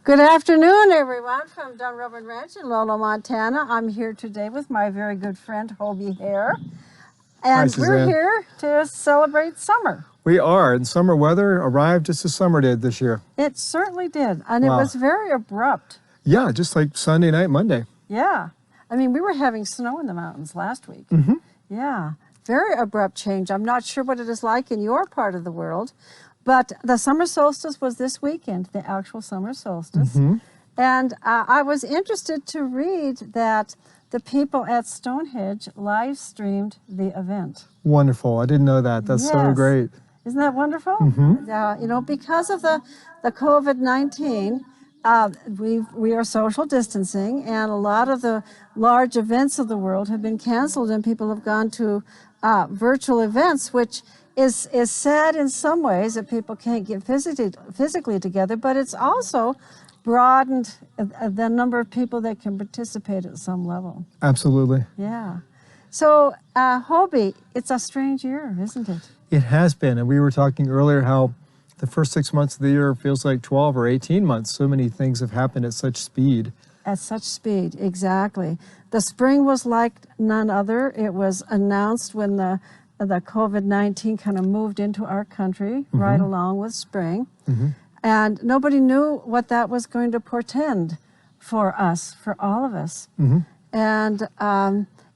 Good afternoon, everyone, from Dunrovin Ranch in Lolo, Montana. I'm here today with my very good friend, Hobie Hare. And we're here to celebrate summer. We are, and summer weather arrived just as summer did this year. It certainly did, and It was very abrupt. Yeah, just like Sunday night, Monday. Yeah. I mean, we were having snow in the mountains last week. Yeah, very abrupt change. I'm not sure what it is like in your part of the world, but the summer solstice was this weekend, the actual summer solstice. And I was interested to read that the people at Stonehenge live streamed the event. Wonderful. I didn't know that. That's so great. Isn't that wonderful? You know, because of the COVID-19, we are social distancing, and a lot of the large events of the world have been canceled, and people have gone to virtual events, which is sad in some ways that people can't get physically together, but it's also broadened the number of people that can participate at some level. Absolutely. Yeah. So, Hobie, it's a strange year, isn't it? It has been, and we were talking earlier how the first 6 months of the year feels like 12 or 18 months. So many things have happened at such speed. At such speed, exactly. The spring was like none other. It was announced when the COVID-19 kind of moved into our country right along with spring. And nobody knew what that was going to portend for us, for all of us. And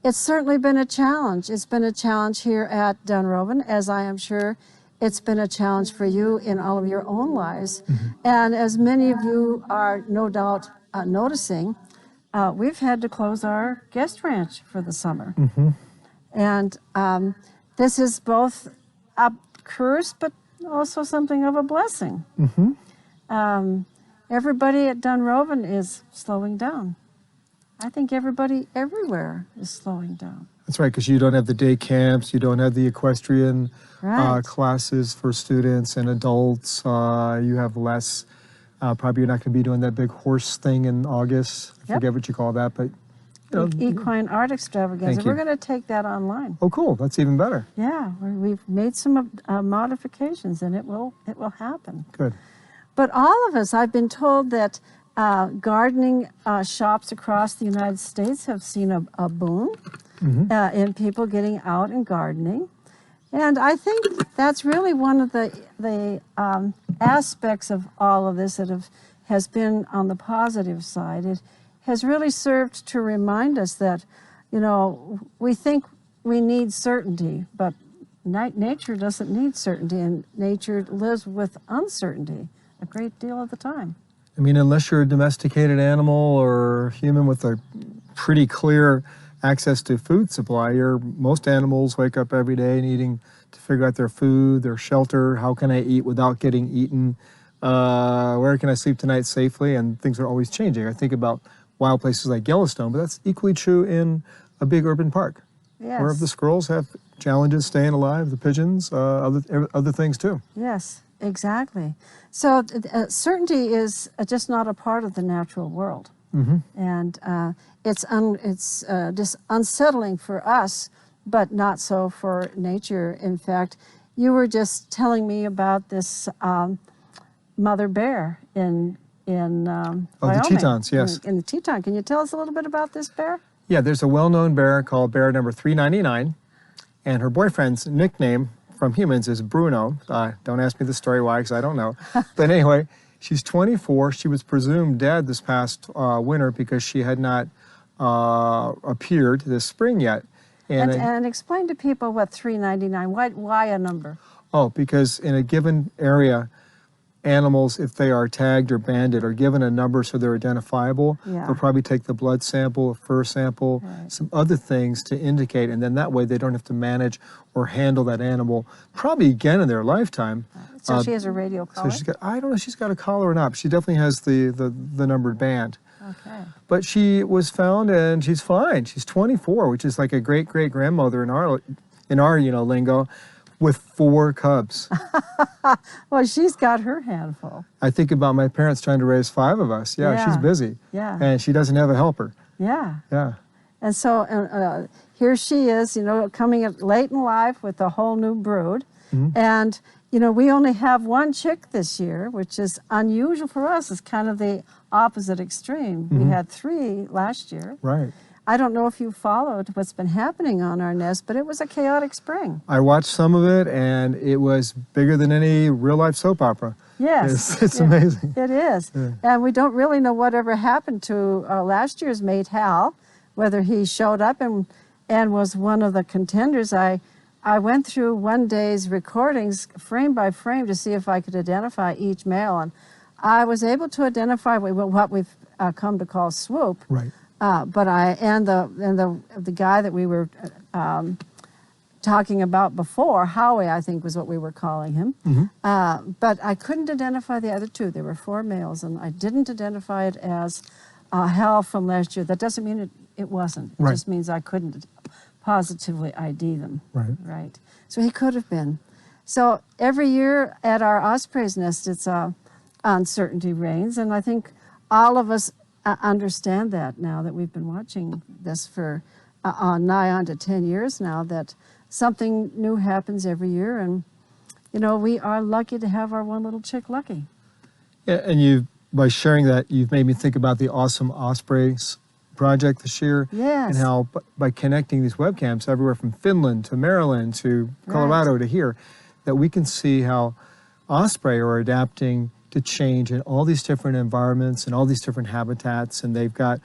it's certainly been a challenge. It's been a challenge here at Dunrovin, as I am sure it's been a challenge for you in all of your own lives. And as many of you are no doubt noticing, we've had to close our guest ranch for the summer. And this is both a curse, but also something of a blessing. Everybody at Dunrovin is slowing down. I think everybody everywhere is slowing down. That's right, because you don't have the day camps, you don't have the equestrian classes for students and adults. You have less. Probably you're not going to be doing that big horse thing in August. I forget what you call that, but you know, Equine Art Extravaganza. We're going to take that online. Oh, cool! That's even better. Yeah, we've made some modifications, and it will happen. Good. But all of us, I've been told that gardening shops across the United States have seen a boom in people getting out and gardening. And I think that's really one of the aspects of all of this that has been on the positive side. It has really served to remind us that, you know, we think we need certainty, but nature doesn't need certainty, and nature lives with uncertainty a great deal of the time. I mean, unless you're a domesticated animal or human with a pretty clear access to food supply, most animals wake up every day needing to figure out their food, their shelter. How can I eat without getting eaten? Where can I sleep tonight safely? And things are always changing. I think about wild places like Yellowstone, but that's equally true in a big urban park. Yes. Where the squirrels have challenges staying alive, the pigeons, other things too. Yes, exactly. So certainty is just not a part of the natural world. And it's just unsettling for us, but not so for nature. In fact, you were just telling me about this mother bear in Wyoming. The Tetons, yes. In the Teton. Can you tell us a little bit about this bear? Yeah, there's a well-known bear called bear number 399, and her boyfriend's nickname from humans is Bruno. Don't ask me the story why, because I don't know. But anyway, she's 24. She was presumed dead this past winter because she had not appeared this spring yet. And explain to people what 399, why a number? Oh, because in a given area, animals, if they are tagged or banded, are given a number so they're identifiable. They'll probably take the blood sample, a fur sample, some other things to indicate, and then that way they don't have to manage or handle that animal probably again in their lifetime. So she has a radio collar? So she's got, I don't know if she's got a collar or not, but she definitely has the numbered band. Okay. But she was found and she's fine. She's 24, which is like a great-great-grandmother in our lingo, with 4 cubs. Well, she's got her handful. I think about my parents trying to raise 5 of us. Yeah, she's busy. Yeah. And she doesn't have a helper. Yeah. Yeah. And so here she is, you know, coming late in life with a whole new brood. And you know, we only have one chick this year, which is unusual for us. It's kind of the opposite extreme. We had 3 last year. Right. I don't know if you followed what's been happening on our nest, but it was a chaotic spring. I watched some of it, and it was bigger than any real-life soap opera. Yes. It's amazing. It is. Yeah. And we don't really know whatever happened to last year's mate, Hal, whether he showed up and was one of the contenders. I went through one day's recordings frame by frame to see if I could identify each male, and I was able to identify what we've come to call swoop. Right. But the guy that we were talking about before, Howie, I think was what we were calling him. But I couldn't identify the other 2. There were 4 males, and I didn't identify it as Hal from last year. That doesn't mean it wasn't. It just means I couldn't positively ID them. Right. Right. So he could have been. So every year at our osprey's nest, it's uncertainty reigns, and I think all of us understand that now that we've been watching this for nigh on to 10 years now, that something new happens every year, and you know, we are lucky to have our one little chick lucky. Yeah, and by sharing that, you've made me think about the Awesome Ospreys project this year. Yes. And how by connecting these webcams everywhere from Finland to Maryland to Colorado to here, that we can see how osprey are adapting to change in all these different environments and all these different habitats, and they've got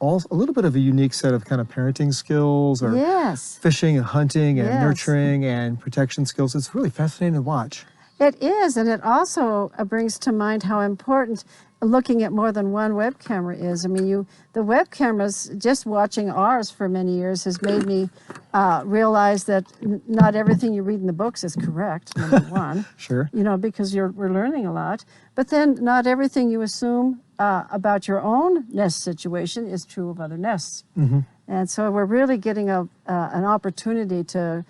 a little bit of a unique set of kind of parenting skills, or fishing and hunting and nurturing and protection skills. It's really fascinating to watch. It is, and it also brings to mind how important looking at more than one web camera is. I mean, the web cameras, just watching ours for many years has made me realize that not everything you read in the books is correct, number one. Sure. You know, because we're learning a lot. But then not everything you assume about your own nest situation is true of other nests. And so we're really getting an opportunity to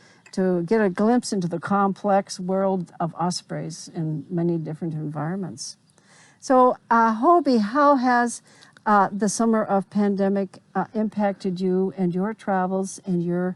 get a glimpse into the complex world of ospreys in many different environments. So, Hobie, how has the summer of pandemic impacted you and your travels and your,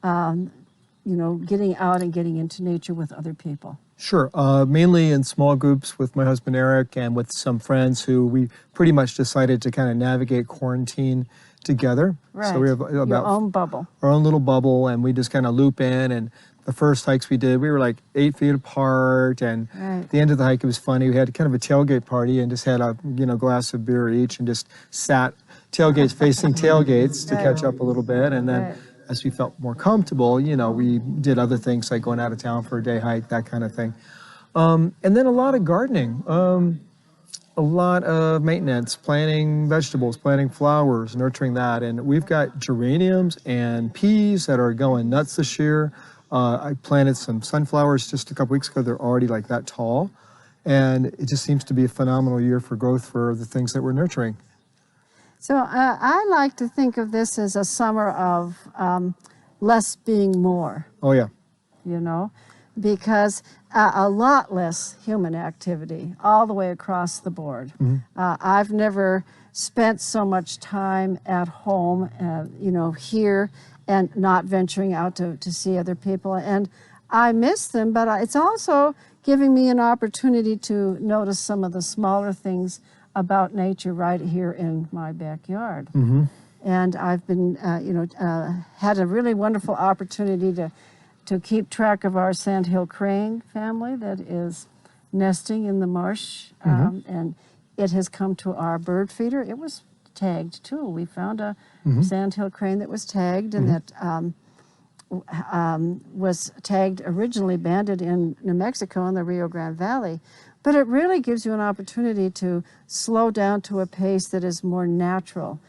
getting out and getting into nature with other people? Sure. Mainly in small groups with my husband Eric and with some friends who we pretty much decided to kind of navigate quarantine together. Right. So we have about your own bubble. Our own little bubble, and we just kind of loop in. And the first hikes we did, we were like 8 feet apart, and at the end of the hike, it was funny. We had kind of a tailgate party and just had a glass of beer each, and just sat tailgates facing tailgates to catch up a little bit. And then as we felt more comfortable, we did other things like going out of town for a day hike, that kind of thing. And then a lot of gardening. A lot of maintenance, planting vegetables, planting flowers, nurturing that. And we've got geraniums and peas that are going nuts this year. I planted some sunflowers just a couple weeks ago. They're already like that tall. And it just seems to be a phenomenal year for growth for the things that we're nurturing. So I like to think of this as a summer of less being more. Oh, yeah. Because a lot less human activity all the way across the board. I've never spent so much time at home, here, and not venturing out to see other people. And I miss them, but it's also giving me an opportunity to notice some of the smaller things about nature right here in my backyard. And I've been, had a really wonderful opportunity to keep track of our sandhill crane family that is nesting in the marsh, and it has come to our bird feeder. It was tagged too. We found a sandhill crane that was tagged, and that was tagged originally banded in New Mexico in the Rio Grande Valley. But it really gives you an opportunity to slow down to a pace that is more natural,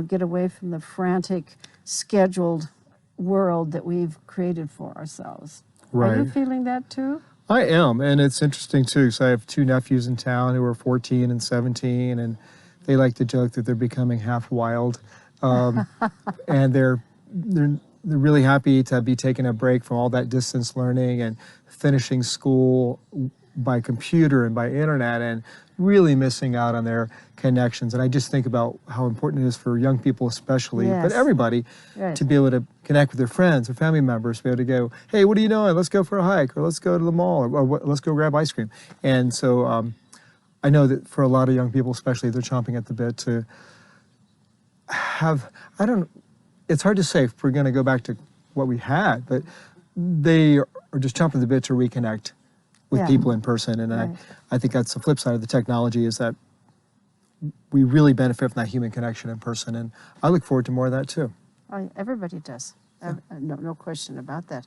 get away from the frantic, scheduled world that we've created for ourselves. Right. Are you feeling that too? I am, and it's interesting too, because I have 2 nephews in town who are 14 and 17, and they like to joke that they're becoming half wild, and they're really happy to be taking a break from all that distance learning and finishing school by computer and by internet and really missing out on their connections. And I just think about how important it is for young people especially, but Yes. everybody, Right. to be able to connect with their friends or family members, to be able to go, hey, what are you doing? Let's go for a hike, or let's go to the mall, or let's go grab ice cream. And so I know that for a lot of young people especially, they're chomping at the bit to have, it's hard to say if we're going to go back to what we had, but they are just chomping at the bit to reconnect with Yeah. people in person. And Right. I think that's the flip side of the technology, is that we really benefit from that human connection in person. And I look forward to more of that too. Everybody does. No question about that.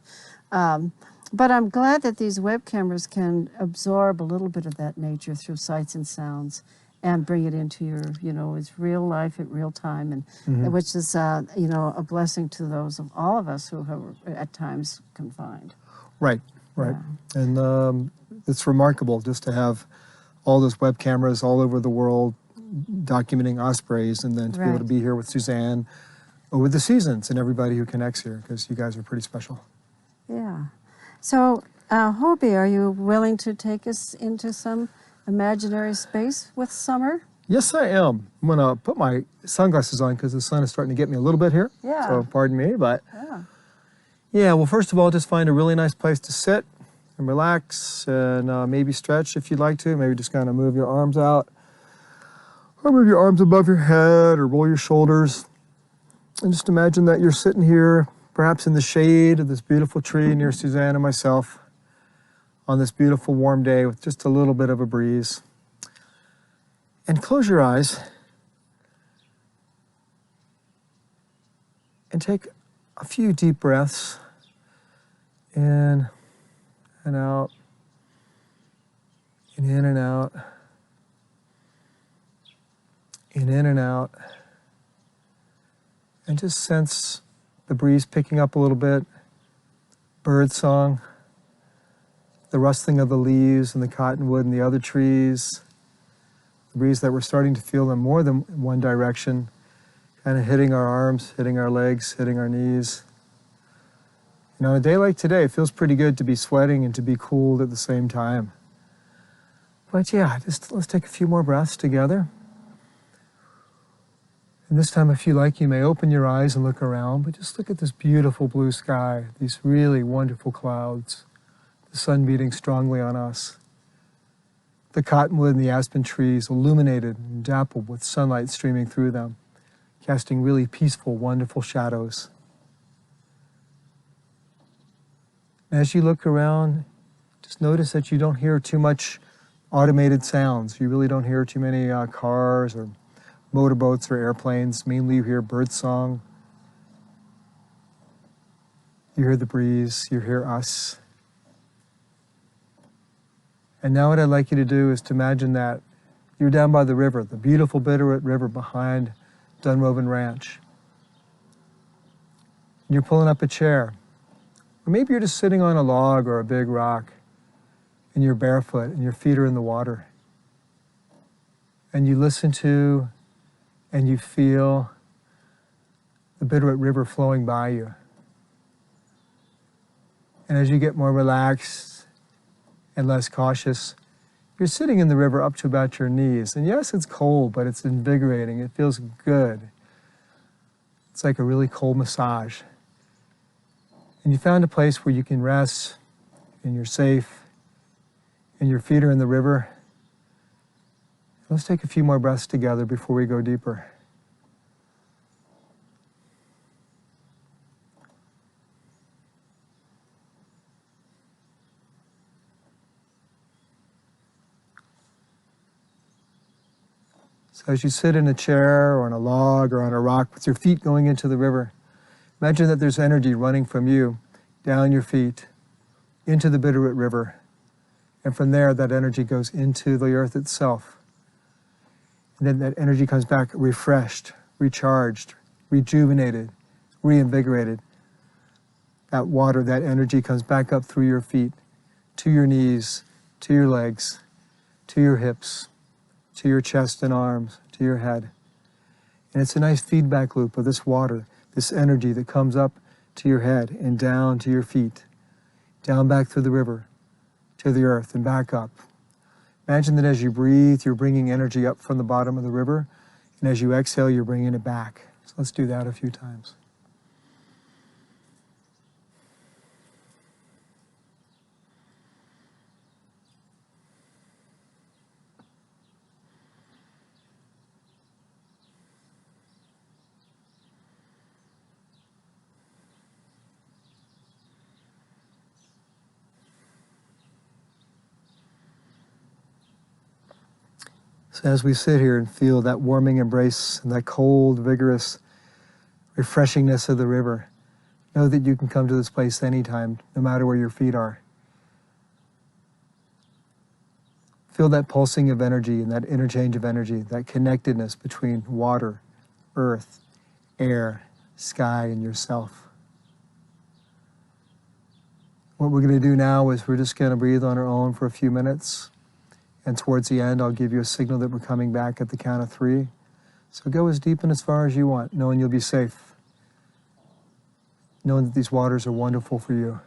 But I'm glad that these web cameras can absorb a little bit of that nature through sights and sounds and bring it into your, it's real life at real time, and which is, a blessing to those of all of us who are at times confined. Right. And it's remarkable just to have all those web cameras all over the world documenting ospreys, and then to be able to be here with Suzanne over the seasons and everybody who connects here, because you guys are pretty special. Yeah. So, Hobie, are you willing to take us into some imaginary space with summer? Yes, I am. I'm going to put my sunglasses on because the sun is starting to get me a little bit here. Yeah. So pardon me, but yeah, well, first of all, just find a really nice place to sit and relax, and maybe stretch if you'd like to. Maybe just kind of move your arms out, or move your arms above your head, or roll your shoulders. And just imagine that you're sitting here, perhaps in the shade of this beautiful tree near Suzanne and myself, on this beautiful warm day with just a little bit of a breeze. And close your eyes and take a few deep breaths in and out, and in and out, and in and out. And just sense the breeze picking up a little bit, bird song, the rustling of the leaves and the cottonwood and the other trees, the breeze that we're starting to feel in more than one direction, kind of hitting our arms, hitting our legs, hitting our knees. On a day like today, it feels pretty good to be sweating and to be cooled at the same time. But yeah, just let's take a few more breaths together. And this time, if you like, you may open your eyes and look around, but just look at this beautiful blue sky, these really wonderful clouds, the sun beating strongly on us, the cottonwood and the aspen trees illuminated and dappled with sunlight streaming through them, casting really peaceful, wonderful shadows. As you look around, just notice that you don't hear too much automated sounds. You really don't hear too many cars or motorboats or airplanes. Mainly you hear bird song. You hear the breeze. You hear us. And now what I'd like you to do is to imagine that you're down by the river, the beautiful Bitterroot River behind Dunrovin Ranch. And you're pulling up a chair. Or maybe you're just sitting on a log or a big rock, and you're barefoot and your feet are in the water. And you listen to and you feel the Bitterroot River flowing by you. And as you get more relaxed and less cautious, you're sitting in the river up to about your knees. And yes, it's cold, but it's invigorating. It feels good. It's like a really cold massage. And you found a place where you can rest, and you're safe, and your feet are in the river. Let's take a few more breaths together before we go deeper. So as you sit in a chair or on a log or on a rock with your feet going into the river, imagine that there's energy running from you down your feet into the Bitterroot River. And from there, that energy goes into the earth itself. And then that energy comes back refreshed, recharged, rejuvenated, reinvigorated. That water, that energy comes back up through your feet, to your knees, to your legs, to your hips, to your chest and arms, to your head. And it's a nice feedback loop of this water, this energy that comes up to your head and down to your feet, down back through the river, to the earth and back up, Imagine that as you breathe, you're bringing energy up from the bottom of the river, and as you exhale, you're bringing it back. So let's do that a few times. So as we sit here and feel that warming embrace and that cold, vigorous refreshingness of the river, know that you can come to this place anytime, no matter where your feet are. Feel that pulsing of energy and that interchange of energy, that connectedness between water, earth, air, sky, and yourself. What we're going to do now is we're just going to breathe on our own for a few minutes. And towards the end, I'll give you a signal that we're coming back at the count of 3. So go as deep and as far as you want, knowing you'll be safe. Knowing that these waters are wonderful for you.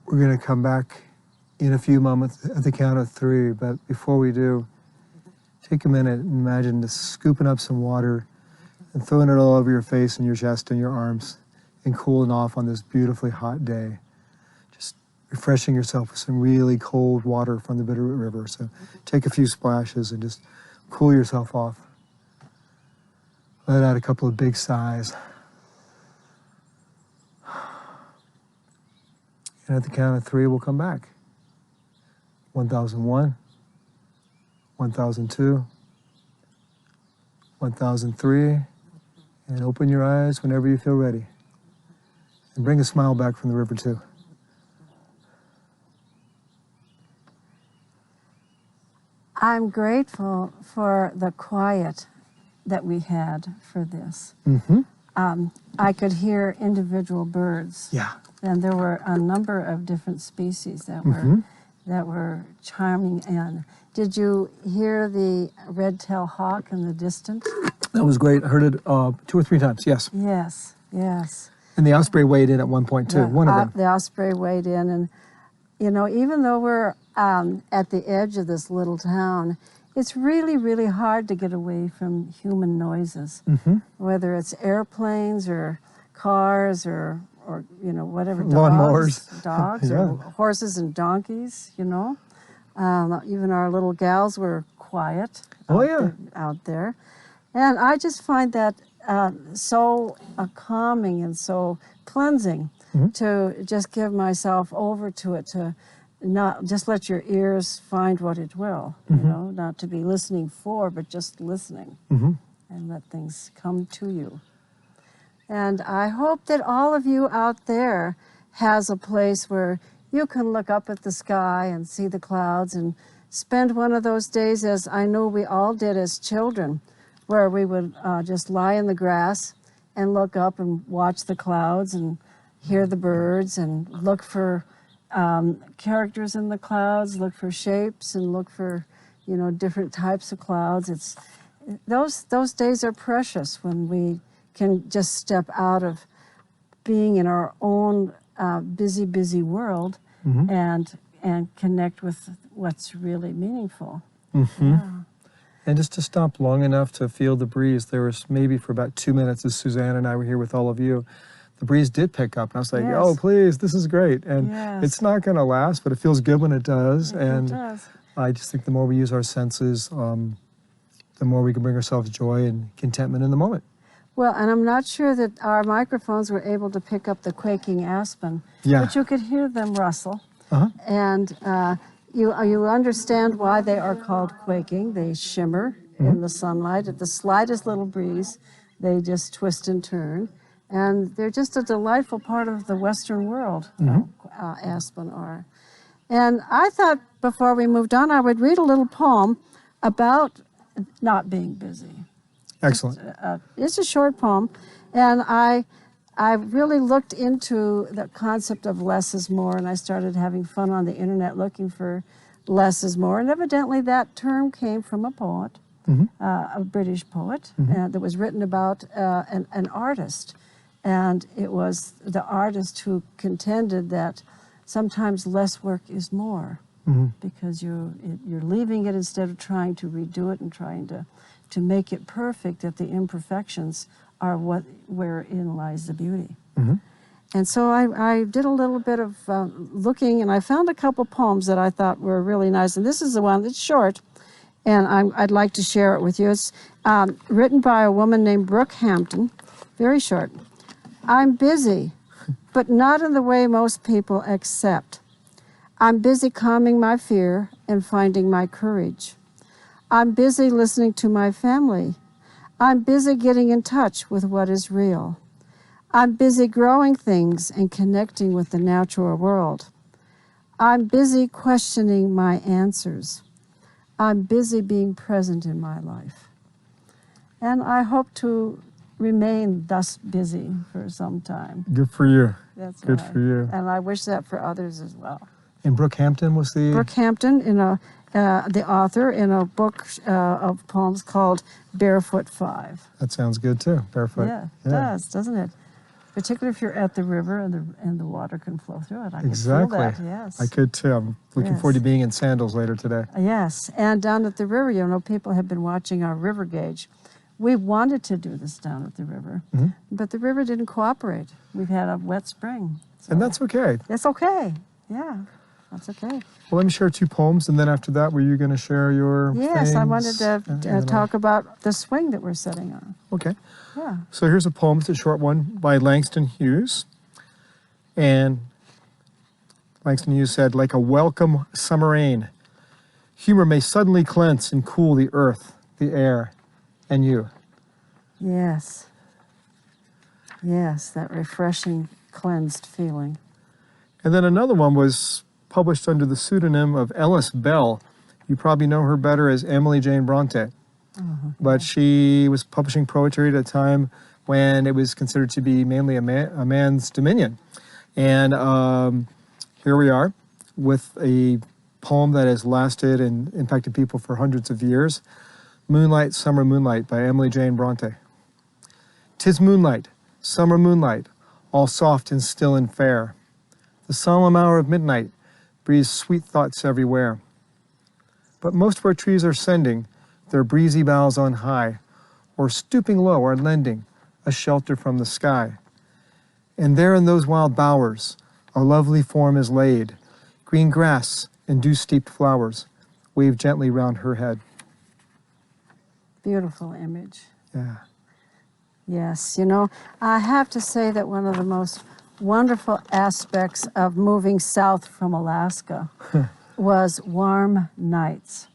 We're going to come back in a few moments at the count of 3, but before we do, take a minute and imagine just scooping up some water and throwing it all over your face and your chest and your arms and cooling off on this beautifully hot day. Just refreshing yourself with some really cold water from the Bitterroot River. So take a few splashes and just cool yourself off. Let out a couple of big sighs. And at the count of 3, we'll come back. 1001, 1002, 1003, and open your eyes whenever you feel ready. And bring a smile back from the river too. I'm grateful for the quiet that we had for this. Mm-hmm. I could hear individual birds. Yeah. And there were a number of different species that were chiming in. Did you hear the red-tailed hawk in the distance? That was great. I heard it 2 or 3 times, yes. Yes, yes. And the osprey weighed in at one point too, one of them. The osprey weighed in, and you know, even though we're at the edge of this little town, it's really, really hard to get away from human noises, whether it's airplanes or cars or you know, whatever, Lawnmowers. dogs Yeah. or horses and donkeys, you know. Even our little gals were quiet out there. And I just find that so calming and so cleansing to just give myself over to it, to not just let your ears find what it will, you know, not to be listening for, but just listening and let things come to you. And I hope that all of you out there has a place where you can look up at the sky and see the clouds and spend one of those days, as I know we all did as children, where we would just lie in the grass and look up and watch the clouds and hear the birds and look for characters in the clouds, look for shapes and look for, you know, different types of clouds. Those days are precious when we can just step out of being in our own busy world and connect with what's really meaningful. Yeah. And just to stop long enough to feel the breeze. There was maybe for about 2 minutes as Suzanne and I were here with all of you, the breeze did pick up. And I was like, oh, please, this is great. And it's not going to last, but it feels good when it does. It does. I just think the more we use our senses, the more we can bring ourselves joy and contentment in the moment. Well, and I'm not sure that our microphones were able to pick up the quaking aspen, but you could hear them rustle. And you understand why they are called quaking. They shimmer in the sunlight. At the slightest little breeze, they just twist and turn. And they're just a delightful part of the Western world, aspen are. And I thought before we moved on, I would read a little poem about not being busy. Excellent. It's a short poem, and I really looked into the concept of less is more, and I started having fun on the internet looking for less is more, and evidently that term came from a poet, a British poet, that was written about an artist, and it was the artist who contended that sometimes less work is more, because you're leaving it instead of trying to redo it and trying to make it perfect, that the imperfections are wherein lies the beauty. And so I did a little bit of looking, and I found a couple poems that I thought were really nice. And this is the one that's short, and I'd like to share it with you. It's written by a woman named Brooke Hampton, very short. I'm busy, but not in the way most people accept. I'm busy calming my fear and finding my courage. I'm busy listening to my family. I'm busy getting in touch with what is real. I'm busy growing things and connecting with the natural world. I'm busy questioning my answers. I'm busy being present in my life. And I hope to remain thus busy for some time. Good for you. That's Good right. for you. And I wish that for others as well. And Brooke Hampton was the... Brooke Hampton, the author, in a book of poems called Barefoot 5. That sounds good too, barefoot. Yeah, it does, doesn't it? Particularly if you're at the river and the water can flow through it. I can feel that, yes. I could too. I'm looking forward to being in sandals later today. Yes, and down at the river, you know, people have been watching our river gauge. We wanted to do this down at the river, but the river didn't cooperate. We've had a wet spring. So And that's okay. It's okay, yeah, that's okay. Well, let me share 2 poems, and then after that, were you going to share your Yes, I things? wanted to talk about the swing that we're sitting on. Okay. Yeah. So here's a poem, it's a short one, by Langston Hughes. And Langston Hughes said, like a welcome summer rain, humor may suddenly cleanse and cool the earth, the air, and you. Yes. Yes, that refreshing, cleansed feeling. And then another one was published under the pseudonym of Ellis Bell. You probably know her better as Emily Jane Bronte. But she was publishing poetry at a time when it was considered to be mainly a man's dominion. And here we are with a poem that has lasted and impacted people for hundreds of years. Moonlight, Summer Moonlight by Emily Jane Bronte. 'Tis moonlight, summer moonlight, all soft and still and fair. The solemn hour of midnight breathes sweet thoughts everywhere. But most of our trees are sending their breezy boughs on high, or stooping low are lending a shelter from the sky. And there in those wild bowers, a lovely form is laid. Green grass and dew-steeped flowers wave gently round her head. Beautiful image. Yeah. Yes, you know, I have to say that one of the most wonderful aspects of moving south from Alaska was warm nights.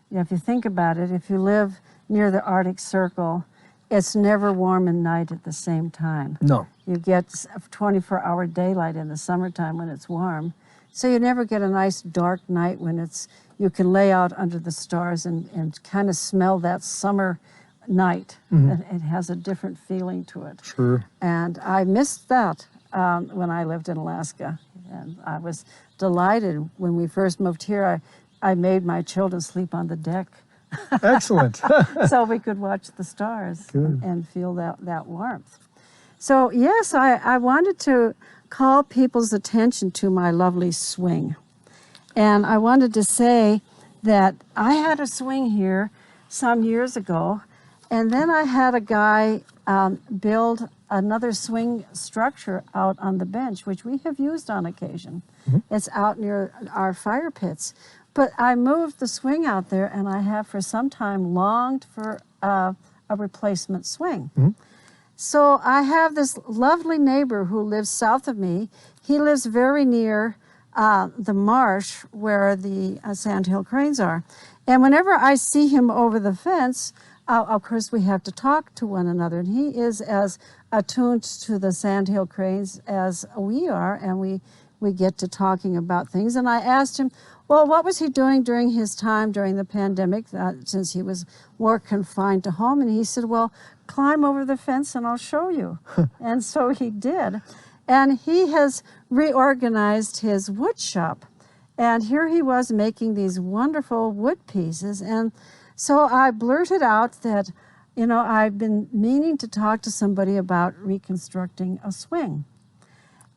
You know, if you think about it, if you live near the Arctic Circle, it's never warm and night at the same time. No. You get 24-hour daylight in the summertime when it's warm. So you never get a nice dark night when you can lay out under the stars and kind of smell that summer night. It has a different feeling to it. Sure. And I missed that when I lived in Alaska. And I was delighted when we first moved here. I made my children sleep on the deck. Excellent. So we could watch the stars Good. and feel that warmth. So yes, I wanted to call people's attention to my lovely swing. And I wanted to say that I had a swing here some years ago, and then I had a guy build another swing structure out on the bench, which we have used on occasion. It's out near our fire pits. But I moved the swing out there, and I have for some time longed for a replacement swing. So I have this lovely neighbor who lives south of me. He lives very near the marsh where the sandhill cranes are. And whenever I see him over the fence, of course we have to talk to one another. And he is as attuned to the sandhill cranes as we are, and we get to talking about things. And I asked him, well, what was he doing during his time during the pandemic, since he was more confined to home? And he said, well, climb over the fence and I'll show you. And so he did. And he has reorganized his wood shop. And here he was making these wonderful wood pieces. And so I blurted out that, you know, I've been meaning to talk to somebody about reconstructing a swing.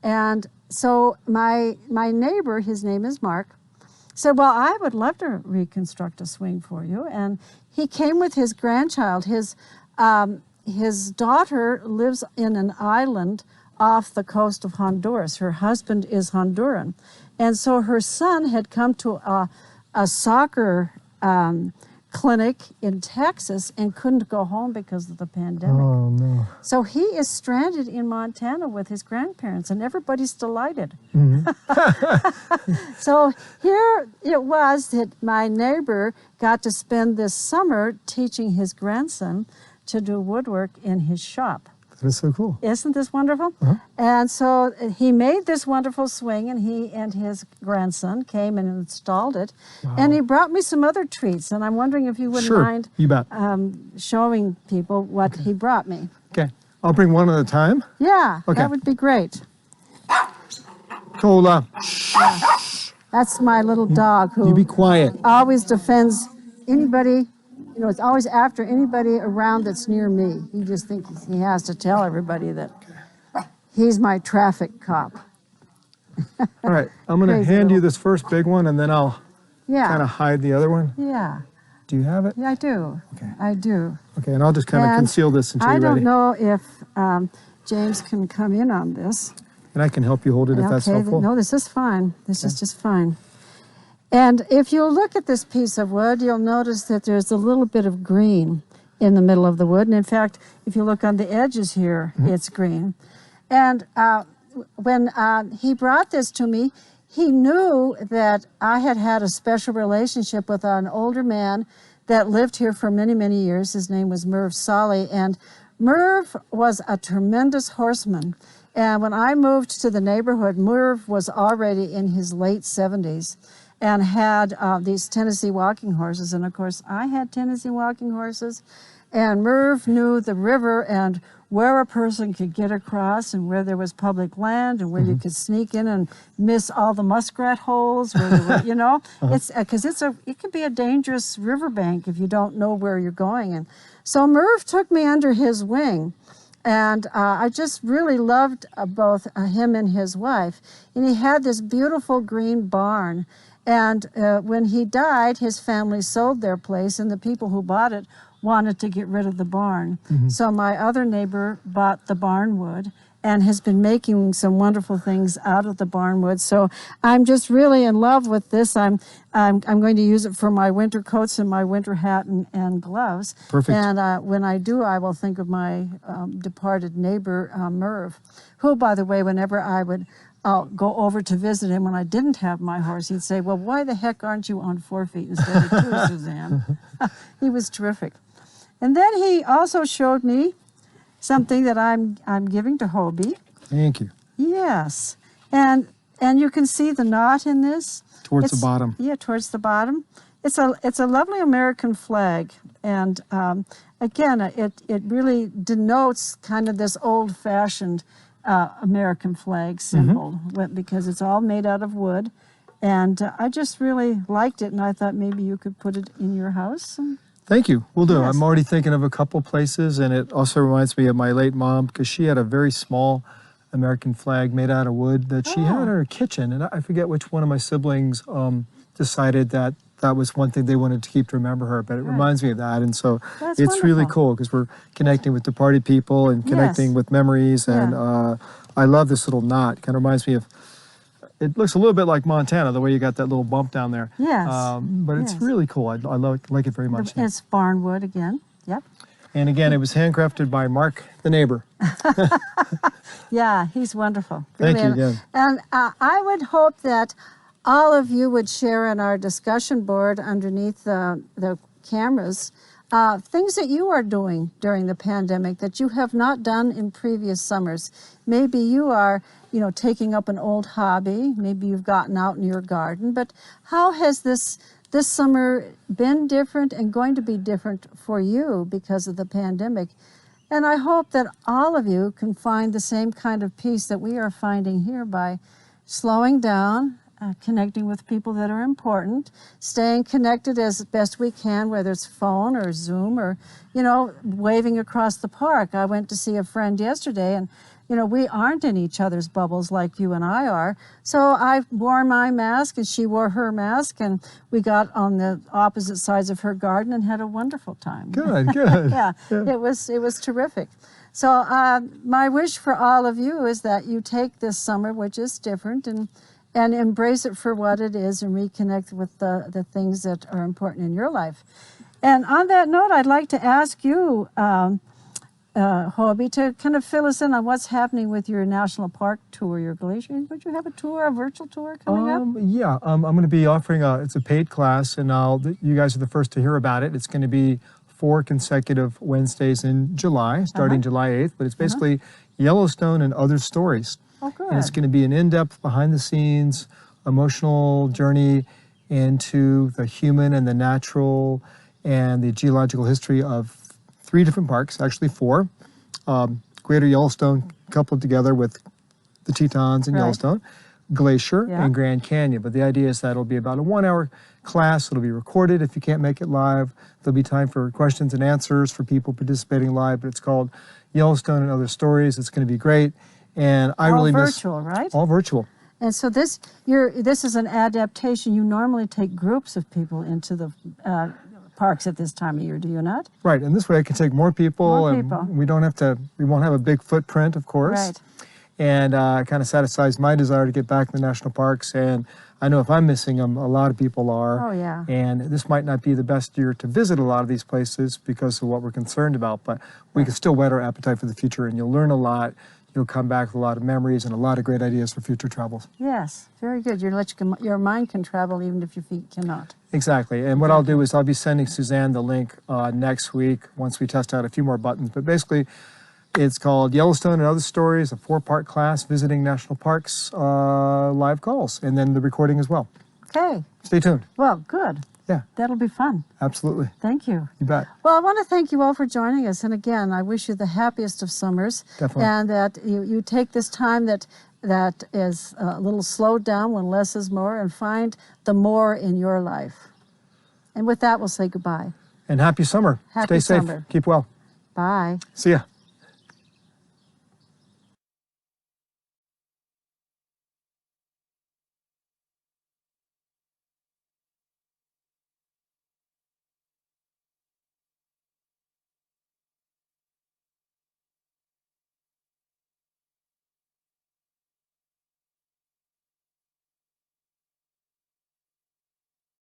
And so my neighbor, his name is Mark, said, well, I would love to reconstruct a swing for you. And he came with his grandchild. His daughter lives in an island off the coast of Honduras. Her husband is Honduran. And so her son had come to a soccer clinic in Texas and couldn't go home because of the pandemic. Oh, no. So he is stranded in Montana with his grandparents, and everybody's delighted. So here it was that my neighbor got to spend this summer teaching his grandson to do woodwork in his shop. That's so cool. Isn't this wonderful? And so he made this wonderful swing, and he and his grandson came and installed it. And he brought me some other treats, and I'm wondering if you wouldn't mind you bet. showing people what he brought me. Okay, I'll bring one at a time. Yeah, Okay. that would be great. Cola. That's my little dog You who be quiet. always defends anybody. You know, it's always after anybody around that's near me. He just thinks he has to tell everybody that he's my traffic cop. All right, I'm going to Crazy hand you little- this first big one, and then I'll Yeah. kind of hide the other one. Yeah. Do you have it? Yeah, I do. Okay. I do. Okay, and I'll just kind of And conceal this until I you're don't ready. know if James can come in on this. And I can help you hold it if that's helpful. No, this is fine. This is just fine. And if you look at this piece of wood, you'll notice that there's a little bit of green in the middle of the wood. And in fact, if you look on the edges here, it's green. And when he brought this to me, he knew that I had had a special relationship with an older man that lived here for many, many years. His name was Merv Solly. And Merv was a tremendous horseman. And when I moved to the neighborhood, Merv was already in his late 70s and had these Tennessee walking horses. And of course, I had Tennessee walking horses. And Merv knew the river and where a person could get across and where there was public land and where you could sneak in and miss all the muskrat holes, where there were, you know, it's because it can be a dangerous riverbank if you don't know where you're going. And so Merv took me under his wing. And I just really loved both him and his wife. And he had this beautiful green barn. And when he died, his family sold their place, and the people who bought it wanted to get rid of the barn. So my other neighbor bought the barn wood and has been making some wonderful things out of the barn wood. So I'm just really in love with this. I'm going to use it for my winter coats and my winter hat and gloves. Perfect. And when I do, I will think of my departed neighbor, Merv, who, by the way, whenever I would go over to visit him when I didn't have my horse, he'd say, well, why the heck aren't you on 4 feet instead of 2, Suzanne? He was terrific. And then he also showed me something that I'm giving to Hobie. Thank you. Yes. And you can see the knot in this. Towards the bottom. Yeah, towards the bottom. It's a lovely American flag. And again, it really denotes kind of this old-fashioned American flag symbol because it's all made out of wood. And I just really liked it, and I thought maybe you could put it in your house. Thank you. Will do. Yes. I'm already thinking of a couple places, and it also reminds me of my late mom because she had a very small American flag made out of wood that she had in her kitchen, and I forget which one of my siblings decided that was one thing they wanted to keep to remember her, but it reminds me of that, and so That's it's wonderful. really cool because we're connecting with departed people and connecting with memories, and I love this little knot. Kind of reminds me of, it looks a little bit like Montana, the way you got that little bump down there. Yes. But it's really cool. I like it very much. It's barn wood again. Yep. And again, it was handcrafted by Mark, the neighbor. Yeah, he's wonderful. Thank Really. you again. And I would hope that all of you would share in our discussion board underneath the cameras things that you are doing during the pandemic that you have not done in previous summers. Maybe you are, taking up an old hobby. Maybe you've gotten out in your garden. But how has this summer been different and going to be different for you because of the pandemic? And I hope that all of you can find the same kind of peace that we are finding here by slowing down, connecting with people that are important, staying connected as best we can, whether it's phone or Zoom or, waving across the park. I went to see a friend yesterday, and we aren't in each other's bubbles like you and I are. So I wore my mask and she wore her mask, and we got on the opposite sides of her garden and had a wonderful time. Good. Yeah, it was terrific. So my wish for all of you is that you take this summer, which is different, and embrace it for what it is and reconnect with the things that are important in your life. And on that note, I'd like to ask you, Hobie, to kind of fill us in on what's happening with your national park tour, your glacier. Would you have a virtual tour coming up? Yeah, I'm going to be offering it's a paid class, and you guys are the first to hear about it. It's going to be 4 consecutive Wednesdays in July, starting July 8th, but it's basically Yellowstone and other stories. Oh, good. And it's going to be an in-depth, behind-the-scenes, emotional journey into the human and the natural and the geological history of 3 different parks, actually 4. Greater Yellowstone coupled together with the Tetons in Yellowstone, Glacier, and Grand Canyon. But the idea is that it'll be about a 1-hour class. It'll be recorded if you can't make it live. There'll be time for questions and answers for people participating live, but it's called Yellowstone and Other Stories. It's going to be great. And I really miss... All virtual, right? All virtual. And so this is an adaptation. You normally take groups of people into the parks at this time of year, do you not? Right, and this way I can take more people. And we won't have a big footprint, of course. Right. And kind of satisfies my desire to get back in the national parks. And I know if I'm missing them, a lot of people are. Oh, yeah. And this might not be the best year to visit a lot of these places because of what we're concerned about, but we can still whet our appetite for the future, and you'll learn a lot. You'll come back with a lot of memories and a lot of great ideas for future travels. Yes, very good. Your mind can travel even if your feet cannot. Exactly. And what I'll do is I'll be sending Suzanne the link next week once we test out a few more buttons. But basically, it's called Yellowstone and Other Stories, a 4-part class, visiting national parks, live calls, and then the recording as well. Okay. Stay tuned. Well, good. Yeah. That'll be fun. Absolutely. Thank you. You bet. Well, I want to thank you all for joining us. And again, I wish you the happiest of summers. Definitely. And that you take this time that is a little slowed down when less is more, and find the more in your life. And with that, we'll say goodbye. And happy summer. Happy Stay safe. summer. Keep well. Bye. See ya.